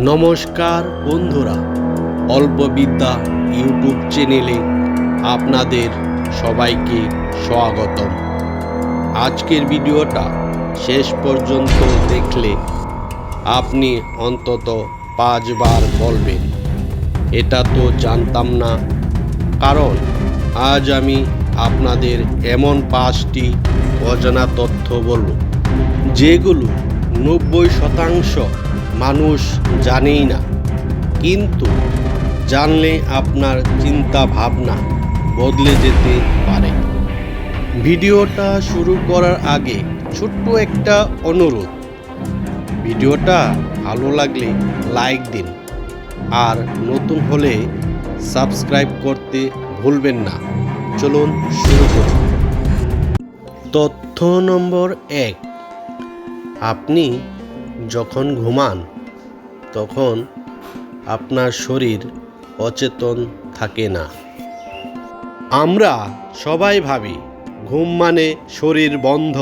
নমস্কার বন্ধুরা, অল্পবিদ্যা ইউটিউব চ্যানেলে আপনাদের সবাইকে স্বাগতম। আজকের ভিডিওটা শেষ পর্যন্ত দেখলে আপনি অন্তত 5 বার বলবেন, এটা তো জানতাম না। কারণ আজ আমি আপনাদের এমন 5টি অজানা তথ্য বলব, যেগুলো 90% মানুষ জানেই না, কিন্তু জানলে আপনার চিন্তা ভাবনা বদলে যেতে পারে। ভিডিওটা শুরু করার আগে ছোট্ট একটা অনুরোধ, ভিডিওটা ভালো লাগলে লাইক দিন, আর নতুন হলে সাবস্ক্রাইব করতে ভুলবেন না। চলুন শুরু করি। তথ্য নম্বর 1, আপনি যখন ঘুমান তখন আপনার শরীর অচেতন থাকে না। আমরা সবাই ভাবি ঘুম মানে শরীর বন্ধ,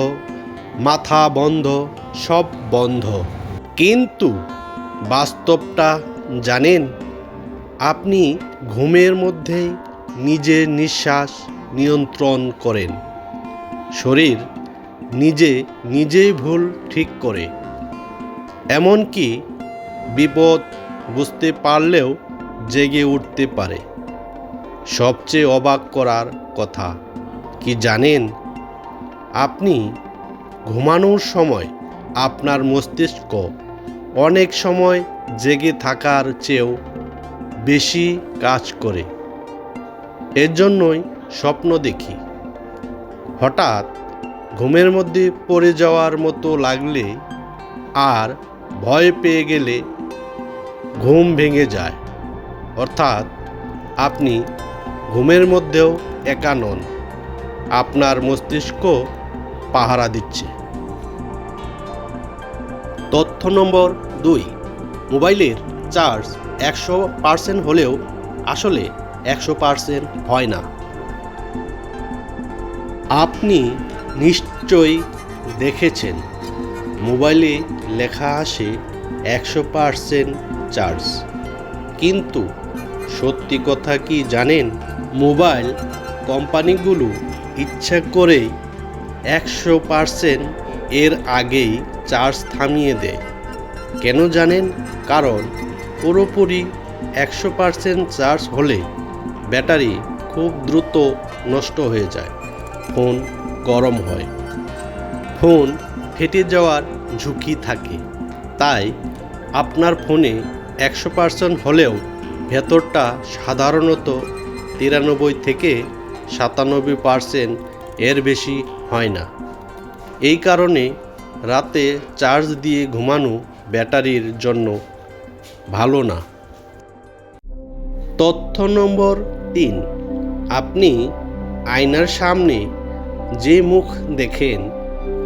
মাথা বন্ধ, সব বন্ধ। কিন্তু বাস্তবটা জানেন? আপনি ঘুমের মধ্যেই নিজের নিঃশ্বাস নিয়ন্ত্রণ করেন। শরীর নিজেই ভুল ঠিক করে, এমনকি বিপদ বুঝতে পারলেও জেগে উঠতে পারে। সবচেয়ে অবাক করার কথা কি জানেন? আপনি ঘুমানোর সময় আপনার মস্তিষ্ক অনেক সময় জেগে থাকার চেয়েও বেশি কাজ করে। এর জন্যই স্বপ্ন দেখি, হঠাৎ ঘুমের মধ্যে পড়ে যাওয়ার মতো লাগলে আর ভয় পেয়ে গেলে ঘুম ভেঙে যায়। অর্থাৎ আপনি ঘুমের মধ্যেও একা নন, আপনার মস্তিষ্ক পাহারা দিচ্ছে। তথ্য নম্বর 2, মোবাইলের চার্জ 100% হলেও আসলে 100% হয় না। আপনি নিশ্চয়ই দেখেছেন মোবাইলে লেখা আসে 100% চার্জ, কিন্তু সত্যি কথা কি জানেন? মোবাইল কোম্পানিগুলো ইচ্ছা করেই 100% এর আগেই চার্জ থামিয়ে দেয়। কেন জানেন? কারণ পুরোপুরি 100% চার্জ হলে ব্যাটারি খুব দ্রুত নষ্ট হয়ে যায়, ফোন গরম হয়, ফোন ফেটে যাওয়ার ঝুঁকি থাকে। তাই আপনার ফোনে 100% হলেও ভেতরটা সাধারণত 93 থেকে 97% এর বেশি হয় না। এই কারণে রাতে চার্জ দিয়ে ঘুমানো ব্যাটারির জন্য ভালো না। তথ্য নম্বর 3, আপনি আয়নার সামনে যে মুখ দেখেন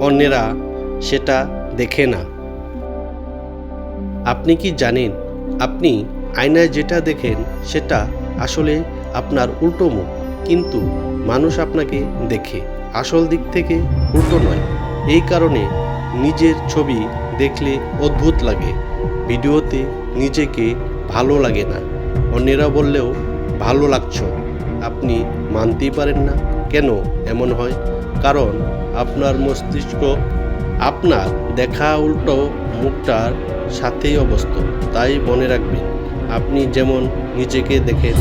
অন্যেরা সেটা দেখে না। আপনি কি জানেন আপনি আয়নায় যেটা দেখেন সেটা আসলে আপনার উল্টো মুখ, কিন্তু মানুষ আপনাকে দেখে আসল দিক থেকে উল্টো নয়। এই কারণে নিজের ছবি দেখলে অদ্ভুত লাগে, ভিডিওতে নিজেকে ভালো লাগে না, অন্যেরা বললেও ভালো লাগছো আপনি মানতেই পারেন না। কেন এমন হয়? কারণ আপনার মস্তিষ্ক আপনার দেখা উল্টো মুখটার সাথেই অবস্থা। তাই মনে রাখবেন, আপনি যেমন নিজেকে দেখেন,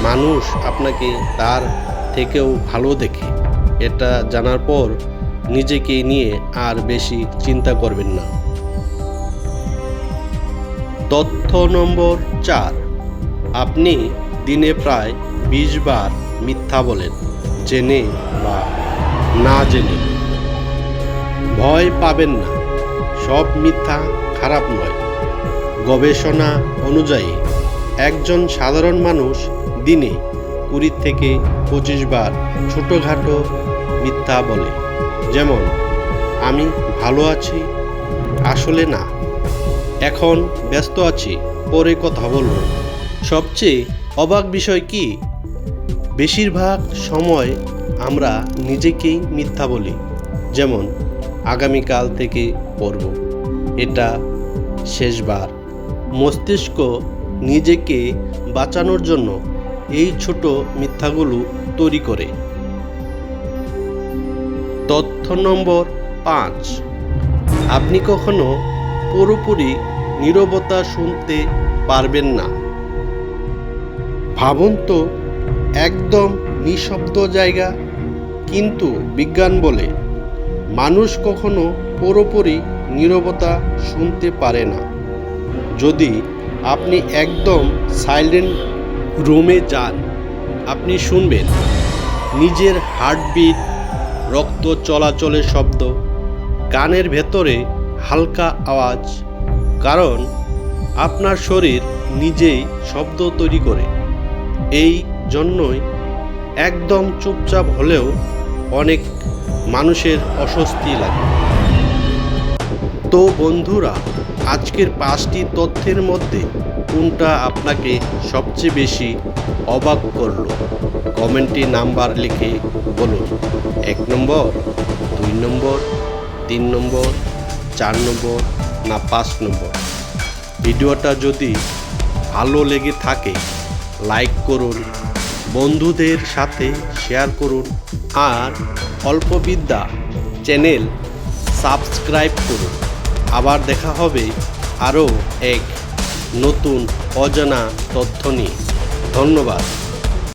মানুষ আপনাকে তার থেকেও ভালো দেখে। এটা জানার পর নিজেকে নিয়ে আর বেশি চিন্তা করবেন না। তথ্য নম্বর 4, আপনি দিনে প্রায় 20 বার মিথ্যা বলেন, জেনে বা না জেনে। ভয় পাবেন না, সব মিথ্যা খারাপ নয়। গবেষণা অনুযায়ী একজন সাধারণ মানুষ দিনে 20 থেকে 25 বার ছোটোখাটো মিথ্যা বলে, যেমন আমি ভালো আছি, আসলে না, এখন ব্যস্ত আছি, পরে কথা বলব। সবচেয়ে অবাক বিষয় কি? বেশিরভাগ সময় আমরা নিজেকেই মিথ্যা বলি, যেমন আগামীকাল থেকে পড়ব, এটা শেষবার, মস্তিষ্ক নিজেকে বাঁচানোর জন্য এই ছোট মিথ্যাগুলো তৈরি করে। তথ্য নম্বর 5, আপনি কখনো পুরোপুরি নীরবতা শুনতে পারবেন না। ভাবুন তো, একদম নিঃশব্দ জায়গা, কিন্তু বিজ্ঞান বলে মানুষ কখনো পুরোপুরি নীরবতা শুনতে পারে না। যদি আপনি একদম সাইলেন্ট রুমে যান, আপনি শুনবেন নিজের হার্টবিট, রক্ত চলাচলের শব্দ, কানের ভেতরে হালকা আওয়াজ, কারণ আপনার শরীর নিজেই শব্দ তৈরি করে। এই জন্যই একদম চুপচাপ হলেও অনেক মানুষের অস্বস্তি লাগে। তো বন্ধুরা, আজকের 5টি তথ্যের মধ্যে কোনটা আপনাকে সবচেয়ে বেশি অবাক করলো? কমেন্টে নাম্বার লিখে বলুন। 1 নম্বর, 2 নম্বর, 3 নম্বর, 4 নম্বর না 5 নম্বর? ভিডিওটা যদি ভালো লেগে থাকে লাইক করুন, বন্ধুদের সাথে শেয়ার করুন, আর অল্পবিদ্যা চ্যানেল সাবস্ক্রাইব করুন। আবার দেখা হবে আরও এক নতুন অজানা তথ্য নিয়ে। ধন্যবাদ।